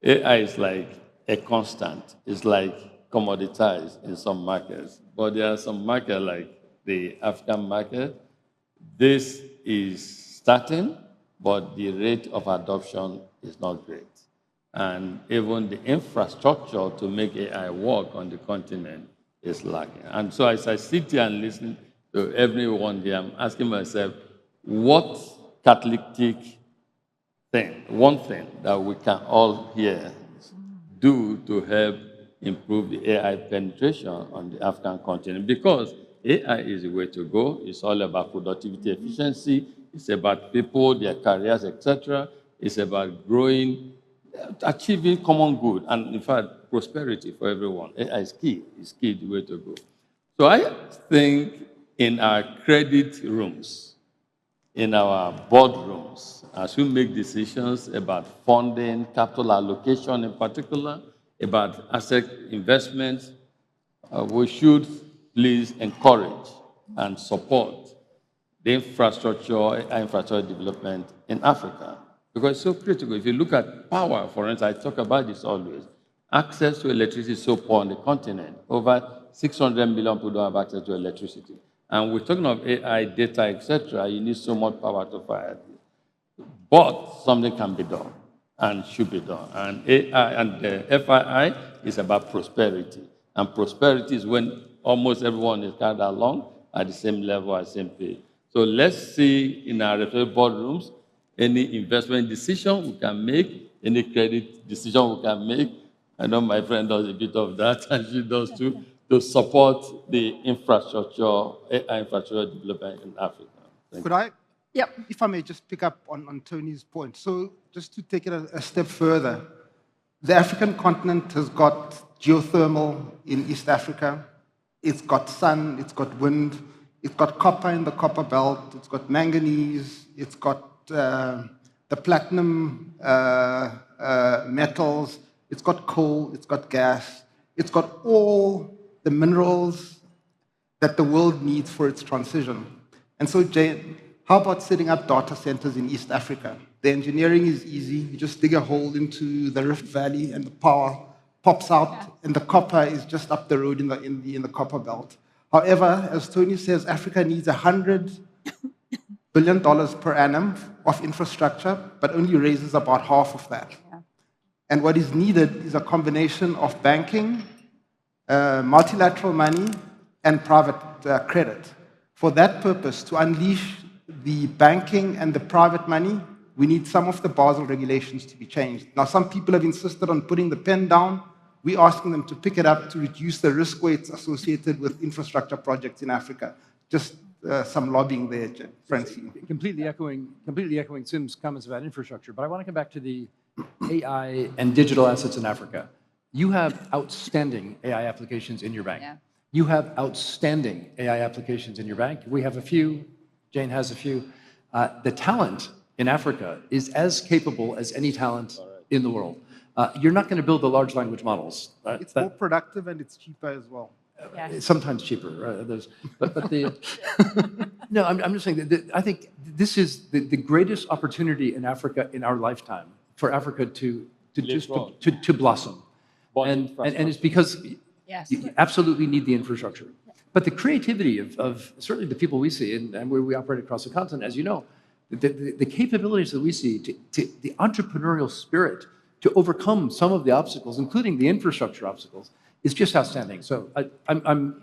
AI is like a constant. It's like commoditized in some markets. But there are some markets like the African market. This is starting, but the rate of adoption is not great. And even the infrastructure to make AI work on the continent is lacking. And so as I sit here and listen to everyone here, I'm asking myself, what catalytic thing, one thing that we can all here do to help improve the AI penetration on the African continent? Because AI is the way to go. It's all about productivity, efficiency. It's about people, their careers, etc. It's about growing, achieving common good, and in fact, prosperity for everyone. AI is key. It's key, the way to go. So I think in our credit rooms, in our boardrooms, as we make decisions about funding, capital allocation in particular, about asset investments, we should please encourage and support the infrastructure development in Africa, because it's so critical. If you look at power, for instance, I talk about this always. Access to electricity is so poor on the continent. Over 600 million people don't have access to electricity. And we're talking of AI, data, etc. You need so much power to fire this. But something can be done and should be done. And AI and the FII is about prosperity. And prosperity is when almost everyone is carried along at the same level, at the same page. So let's see in our respective boardrooms any investment decision we can make, any credit decision we can make. I know my friend does a bit of that, and she does too, to support the infrastructure, AI infrastructure development in Africa. Could I, if I may just pick up on Tony's point. So just to take it a step further, the African continent has got geothermal in East Africa. It's got sun, it's got wind, it's got copper in the copper belt, it's got manganese, it's got the platinum metals, it's got coal, it's got gas, it's got all the minerals that the world needs for its transition. And so, Jane, how about setting up data centers in East Africa? The engineering is easy. You just dig a hole into the Rift Valley and the power pops out, and the copper is just up the road in the copper belt. However, as Tony says, Africa needs $100 billion per annum of infrastructure, but only raises about half of that. Yeah. And what is needed is a combination of banking, multilateral money, and private credit. For that purpose, to unleash the banking and the private money, we need some of the Basel regulations to be changed. Now, some people have insisted on putting the pen down. We're asking them to pick it up to reduce the risk weights associated with infrastructure projects in Africa. Just some lobbying there, Francine. Completely echoing Sim's comments about infrastructure, but I want to come back to the AI and digital assets in Africa. You have outstanding AI applications in your bank. Yeah. You have outstanding AI applications in your bank. We have a few. Jane has a few. The talent in Africa is as capable as any talent in the world. You're not going to build the large language models. It's more productive and it's cheaper as well. Yeah. Sometimes cheaper. But the no, I'm just saying that I think this is the greatest opportunity in Africa in our lifetime for Africa to blossom, and it's because you absolutely need the infrastructure, but the creativity of certainly the people we see and where we operate across the continent, as you know, the capabilities that we see, the entrepreneurial spirit to overcome some of the obstacles, including the infrastructure obstacles, is just outstanding. So I'm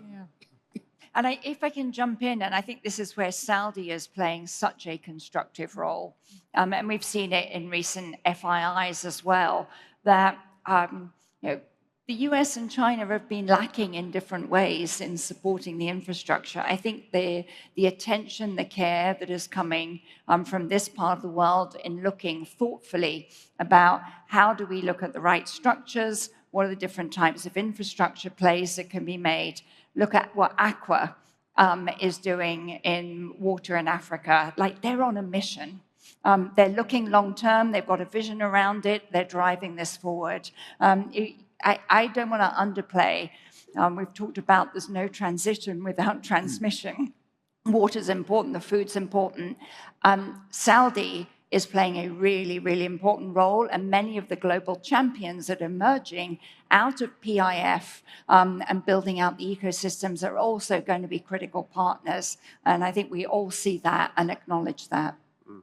And if I can jump in, and I think this is where Saudi is playing such a constructive role, and we've seen it in recent FIIs as well, that the US and China have been lacking in different ways in supporting the infrastructure. I think the attention, the care that is coming from this part of the world in looking thoughtfully about how do we look at the right structures, what are the different types of infrastructure plays that can be made. Look at what Aqua is doing in water in Africa. Like, they're on a mission. They're looking long term. They've got a vision around it. They're driving this forward. I don't want to underplay. We've talked about there's no transition without transmission. Water's important. The food's important. Saudi is playing a really, really important role. And many of the global champions that are emerging out of PIF and building out the ecosystems are also going to be critical partners. And I think we all see that and acknowledge that.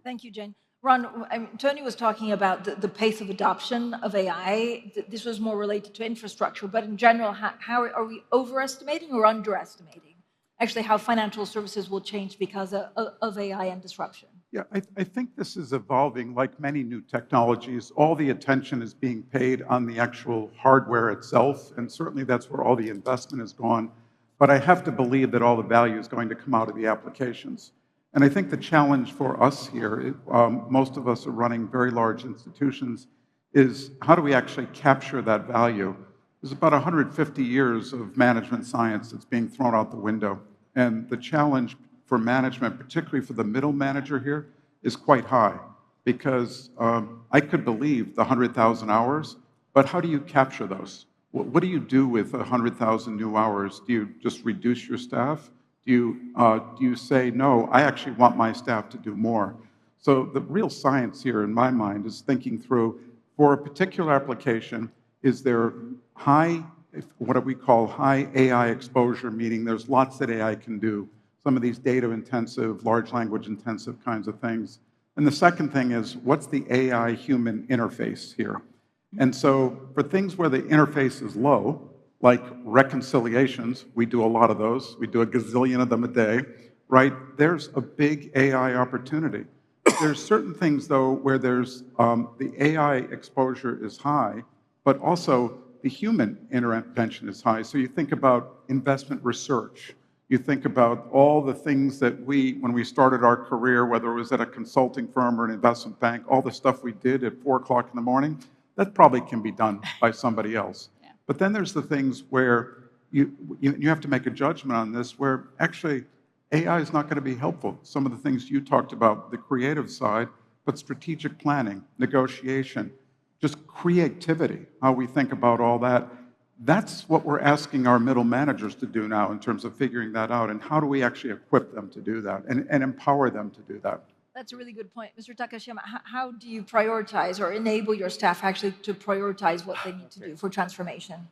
Thank you, Jane. Ron, Tony was talking about the pace of adoption of AI. This was more related to infrastructure, but in general, how are we overestimating or underestimating actually how financial services will change because of AI and disruption? Yeah, I think this is evolving like many new technologies. All the attention is being paid on the actual hardware itself, and certainly that's where all the investment has gone. But I have to believe that all the value is going to come out of the applications. And I think the challenge for us here, most of us are running very large institutions, is how do we actually capture that value? There's about 150 years of management science that's being thrown out the window. And the challenge for management, particularly for the middle manager here, is quite high. Because I could believe the 100,000 hours, but how do you capture those? What do you do with 100,000 new hours? Do you just reduce your staff? Do you say, no, I actually want my staff to do more? So the real science here, in my mind, is thinking through, for a particular application, is there high, what we call high AI exposure, meaning there's lots that AI can do, some of these data-intensive, large language-intensive kinds of things. And the second thing is, what's the AI-human interface here? And so for things where the interface is low, like reconciliations, we do a lot of those. We do a gazillion of them a day, right? There's a big AI opportunity. There's certain things, though, where there's the AI exposure is high, but also the human intervention is high. So you think about investment research. You think about all the things that when we started our career, whether it was at a consulting firm or an investment bank, all the stuff we did at 4 o'clock in the morning, that probably can be done by somebody else. But then there's the things where you have to make a judgment on this, where actually AI is not going to be helpful. Some of the things you talked about, the creative side, but strategic planning, negotiation, just creativity, how we think about all that. That's what we're asking our middle managers to do now in terms of figuring that out, and how do we actually equip them to do that and empower them to do that. That's a really good point. Mr. Takashima, how do you prioritize or enable your staff actually to prioritize what they need to do for transformation?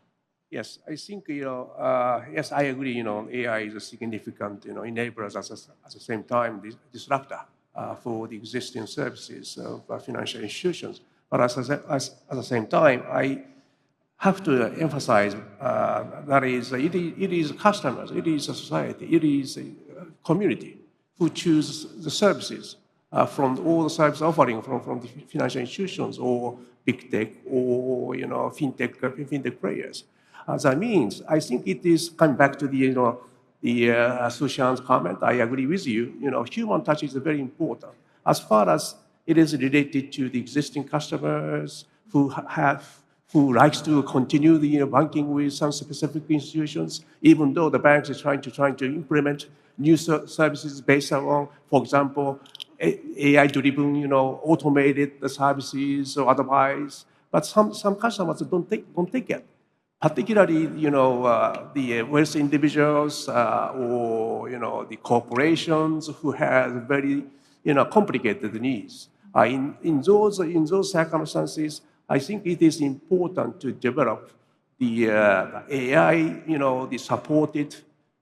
Yes, I think, yes, I agree, AI is a significant, enabler at the same time, disruptor for the existing services of financial institutions. But at the same time, I have to emphasize that it is customers, it is a society, it is a community who choose the services from all the service offering from the financial institutions or big tech or fintech players. That means I think it is coming back to the Sushan's comment. I agree with you. Human touch is very important as far as it is related to the existing customers who likes to continue the banking with some specific institutions, even though the banks is trying to implement new services based on, for example, AI-driven, automated services or otherwise. But some customers don't take it. Particularly, the wealthy individuals or the corporations who have very complicated needs. In those circumstances, I think it is important to develop the AI, the supported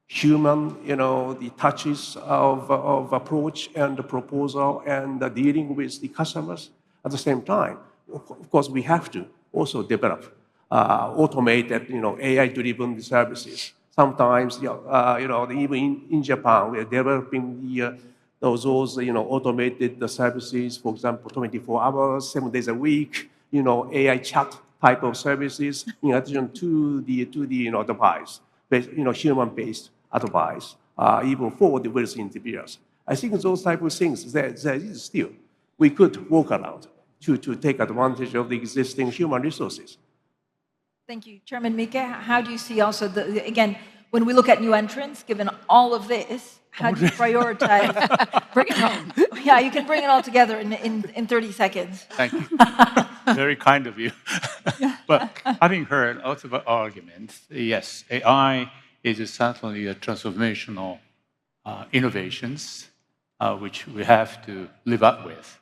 human, the touches of approach and the proposal and dealing with the customers at the same time. Of course, we have to also develop automated, AI-driven services. Sometimes, even in Japan, we are developing those automated services, for example, 24 hours, 7 days a week, AI chat type of services, in addition to the device, human-based advice, even for the wealthy individuals. I think those type of things, there is still, we could work around to take advantage of the existing human resources. Thank you. Chairman Miike, how do you see also, again, when we look at new entrants, given all of this, how do you prioritize? Bring it home. Yeah, you can bring it all together in 30 seconds. Thank you. Very kind of you. But having heard lots of arguments, yes, AI is certainly a transformational innovations which we have to live up with.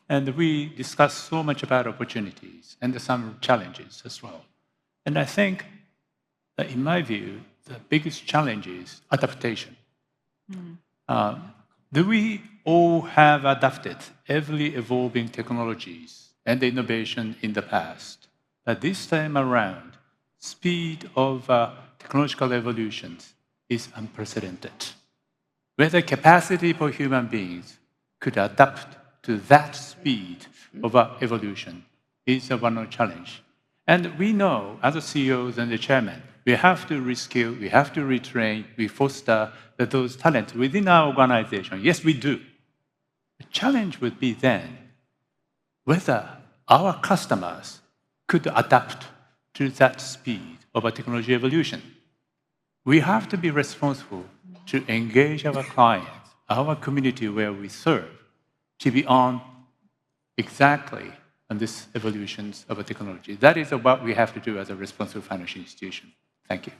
And we discussed so much about opportunities and some challenges as well. And I think that, in my view, the biggest challenge is adaptation. Do we all have adapted every evolving technologies and innovation in the past? But this time around, speed of technological evolutions is unprecedented. Whether capacity for human beings could adapt to that speed of evolution is one challenge. And we know, as the CEOs and the chairman, we have to reskill, we have to retrain, we foster those talents within our organization. Yes, we do. The challenge would be then whether our customers could adapt to that speed of a technology evolution. We have to be responsible to engage our clients, our community where we serve, to be on exactly on this evolutions of a technology. That is what we have to do as a responsible financial institution. Thank you.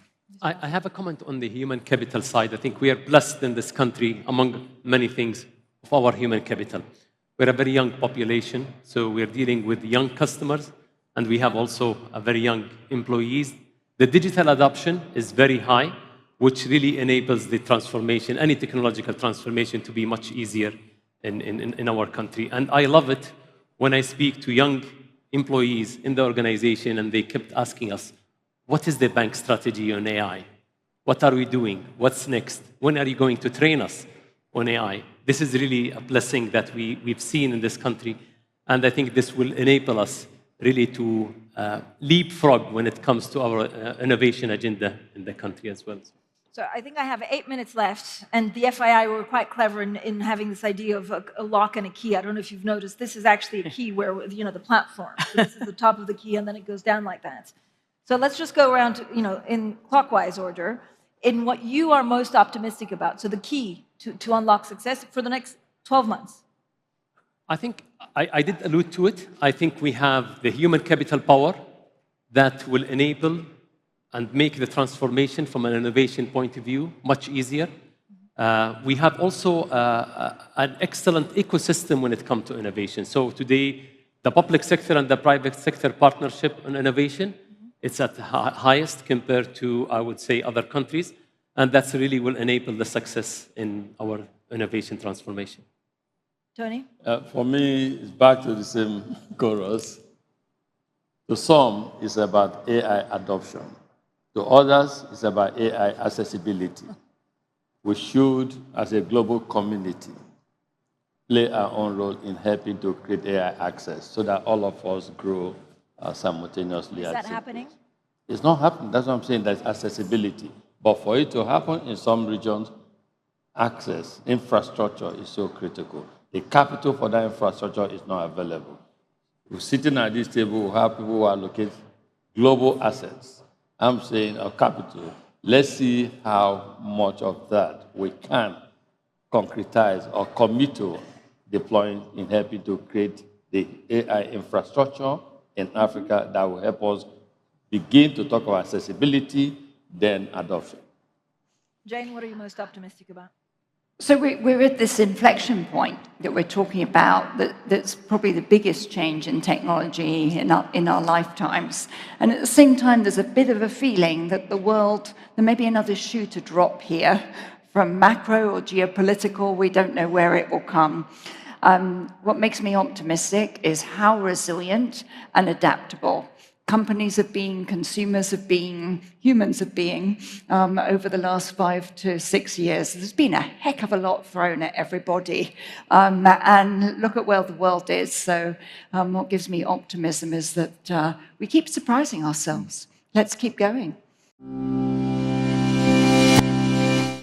I have a comment on the human capital side. I think we are blessed in this country, among many things, of our human capital. We're a very young population, so we're dealing with young customers, and we have also a very young employees. The digital adoption is very high, which really enables the transformation, any technological transformation, to be much easier in our country. And I love it when I speak to young employees in the organization, and they kept asking us, what is the bank strategy on AI? What are we doing? What's next? When are you going to train us on AI? This is really a blessing that we've seen in this country, and I think this will enable us really to leapfrog when it comes to our innovation agenda in the country as well. So I think I have 8 minutes left, and the FII were quite clever in having this idea of a lock and a key. I don't know if you've noticed, this is actually a key where, the platform. So this is the top of the key, and then it goes down like that. So let's just go around, in clockwise order, in what you are most optimistic about. So the key to unlock success for the next 12 months. I think I did allude to it. I think we have the human capital power that will enable and make the transformation from an innovation point of view much easier. We have also an excellent ecosystem when it comes to innovation. So today, the public sector and the private sector partnership on innovation, it's at the highest compared to, I would say, other countries. And that's really will enable the success in our innovation transformation. Tony? For me, it's back to the same chorus. To some, it's about AI adoption. To others, it's about AI accessibility. We should, as a global community, play our own role in helping to create AI access so that all of us grow simultaneously. Is that happening? It's not happening. That's what I'm saying. There's accessibility. But for it to happen in some regions, access, infrastructure is so critical. The capital for that infrastructure is not available. We're sitting at this table, we have people who allocate global assets. I'm saying our capital. Let's see how much of that we can concretize or commit to deploying in helping to create the AI infrastructure in Africa that will help us begin to talk about accessibility, then adoption. Jane, what are you most optimistic about? So we're at this inflection point that we're talking about that's probably the biggest change in technology in our lifetimes. And at the same time, there's a bit of a feeling that the world, there may be another shoe to drop here from macro or geopolitical. We don't know where it will come. What makes me optimistic is how resilient and adaptable companies have been, consumers have been, humans have been over the last 5 to 6 years. There's been a heck of a lot thrown at everybody. And look at where the world is. So what gives me optimism is that we keep surprising ourselves. Let's keep going.